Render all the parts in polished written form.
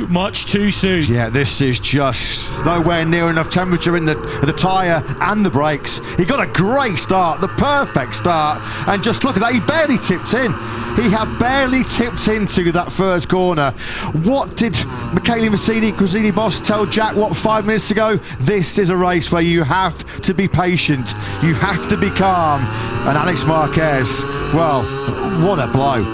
too much too soon. Yeah, this is just nowhere near enough temperature in the tyre and the brakes. He got a great start, the perfect start, and just look at that, he barely tipped in. He had barely tipped into that first corner. What did Michele Gresini boss tell Jack, 5 minutes ago? This is a race where you have to be patient, you have to be calm. And Alex Marquez, well, what a blow.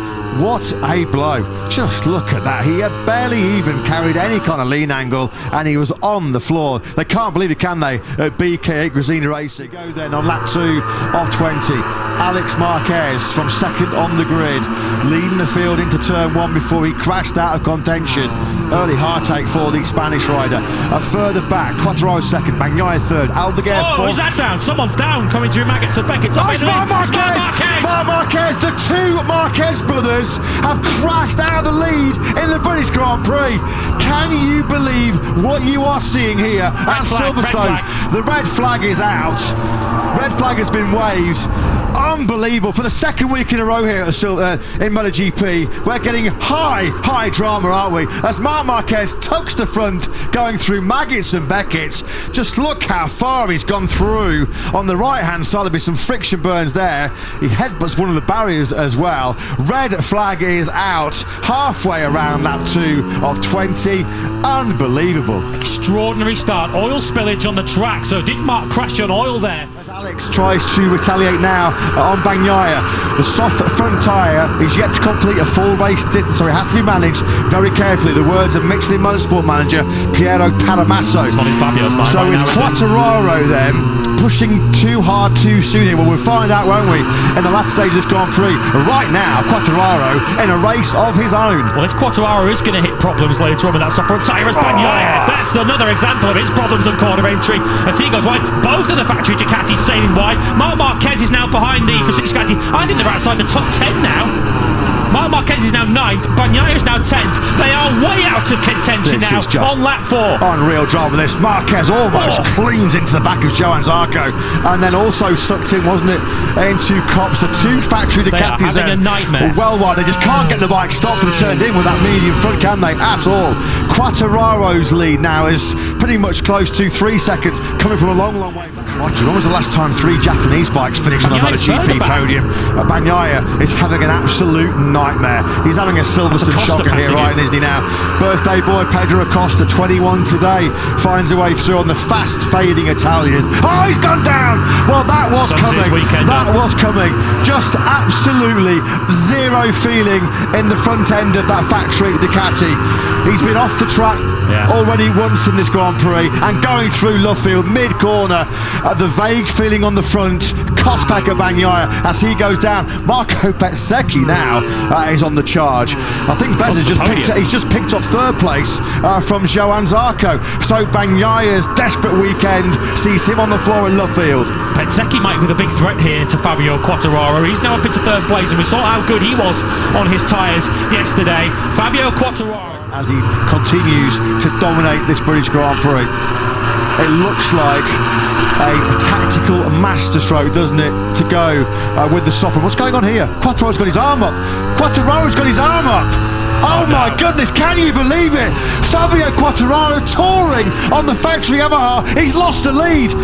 What a blow. Just look at that. He had barely even carried any kind of lean angle and he was on the floor. They can't believe it, can they, at BK8 Gresini Racing. Go then on lap 2 of 20. Alex Marquez from second on the grid, leading the field into turn 1 before he crashed out of contention. Early heartache for the Spanish rider. Further back, Quartararo second, Bagnaia third, Aldeguer fourth. Oh, is that down? Someone's down coming through Maggots and Beckett. Marc Marquez! Marc Marquez! The two Marquez brothers have crashed out of the lead in the British Grand Prix. Can you believe what you are seeing here at Silverstone? The red flag is out. Red flag has been waved. Unbelievable. For the second week in a row here at in MotoGP, we're getting high drama, aren't we? As Marc Marquez tucks the front, going through Maggots and Beckett. Just look how far he's gone through. On the right-hand side, there'll be some friction burns there. He headbutts one of the barriers as well. Red flag is out halfway around lap 2 of 20. Unbelievable. Extraordinary start. Oil spillage on the track, so did Marc crash on oil there? As Alex tries to retaliate now on Bagnaia. The soft front tyre is yet to complete a full race distance, so it has to be managed very carefully. The words of Michelin Motorsport manager Piero Paramasso. So is Quartararo then pushing too hard too soon here? Well, we'll find out, won't we, in the last stage of this Grand Prix. Right now, Quartararo in a race of his own. Well, if Quartararo is going to hit problems later on with that soft front tyre as Bagnaia, that's another example of his problems on corner entry as he goes wide. Both of the factory Ducatis sailing wide. Marc Marquez is now behind the Bezzecchi. I think they're outside the top 10 now. Marc Marquez is now 9th, Bagnaia is now 10th. They are way out of contention now on lap 4. Unreal drama this. Marquez almost cleans into the back of Johan Zarco and then also sucked in, wasn't it, into Cops. The two factory Ducatis having a nightmare. Well wide. They just can't get the bike stopped and turned in with that medium front, can they, at all? Quattararo's lead now is pretty much close to 3 seconds, coming from a long way. Crikey, when was the last time 3 Japanese bikes finished on a MotoGP podium? Bagnaia is having an absolute nightmare. He's having a Silverstone shocker here, right, isn't he now? Birthday boy Pedro Acosta, 21 today, finds a way through on the fast fading Italian. Oh, he's gone down! Well, that was coming. That was coming. Just absolutely zero feeling in the front end of that factory Ducati. He's been off the track already once in this Grand Prix and going through Luffield mid-corner. The vague feeling on the front cost Pecco Bagnaia as he goes down. Marco Bezzecchi now is on the charge. I think he's just picked up 3rd place from Johan Zarco. So Bagnaia's desperate weekend sees him on the floor in Luffield. Bezzecchi might be the big threat here to Fabio Quartararo. He's now up into 3rd place and we saw how good he was on his tyres yesterday. Fabio Quartararo, as he continues to dominate this British Grand Prix. It looks like a tactical masterstroke, doesn't it, to go with the soft front. What's going on here? Quartararo's got his arm up. Quartararo's got his arm up. Oh my goodness, can you believe it? Fabio Quartararo touring on the factory Yamaha. He's lost the lead.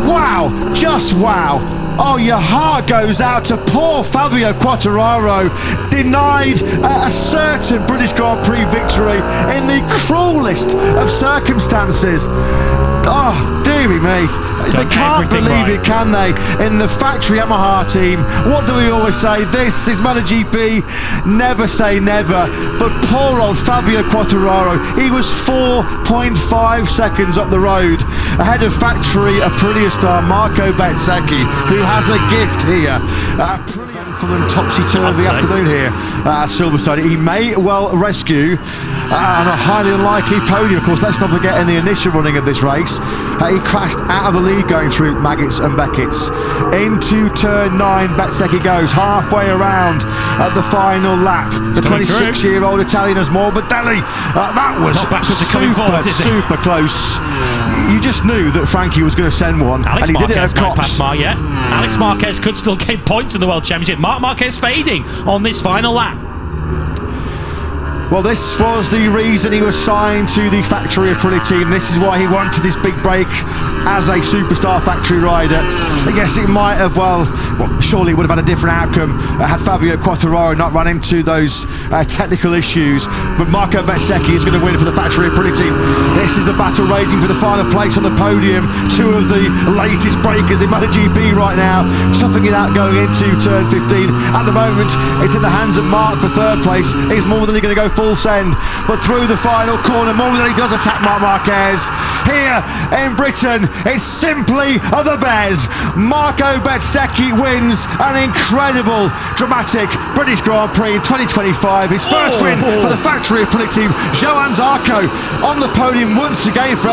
Wow, just wow. Oh, your heart goes out to poor Fabio Quartararo, denied a certain British Grand Prix victory in the cruelest of circumstances. Oh, dearie me. They can't believe it, can they? In the factory Yamaha team, what do we always say? This is MotoGP, never say never. But poor old Fabio Quartararo, he was 4.5 seconds up the road ahead of factory a prettier star, Marco Bezzecchi, who has a gift here. Pretty excellent topsy-turvy afternoon here at Silverstone. He may well rescue on a highly unlikely podium. Of course, let's not forget in the initial running of this race, he crashed out of the lead going through Maggots and Beckett's. Into turn 9, Bezzecchi goes halfway around at the final lap. The 26-year-old Italian has Morbidelli. That was super close. You just knew that Frankie was going to send one, Alex and he Marquez did it at Cops. Alex Marquez could still gain points in the World Championship. Marc Marquez fading on this final lap. Well, this was the reason he was signed to the factory Aprilia team. This is why he wanted this big break as a superstar factory rider. I guess it might have, well, surely would have had a different outcome had Fabio Quartararo not run into those technical issues. But Marco Bezzecchi is going to win for the factory Aprilia team. This is the battle raging for the final place on the podium. Two of the latest breakers in MotoGP right now, toughing it out going into turn 15. At the moment, it's in the hands of Marc for third place. He's more than going to go full send, but through the final corner, more than he does attack Marc Marquez. Here in Britain, it's simply the Bez. Marco Bezzecchi wins an incredible, dramatic British Grand Prix in 2025. His first win for the factory Aprilia team. Johann Zarco on the podium once again for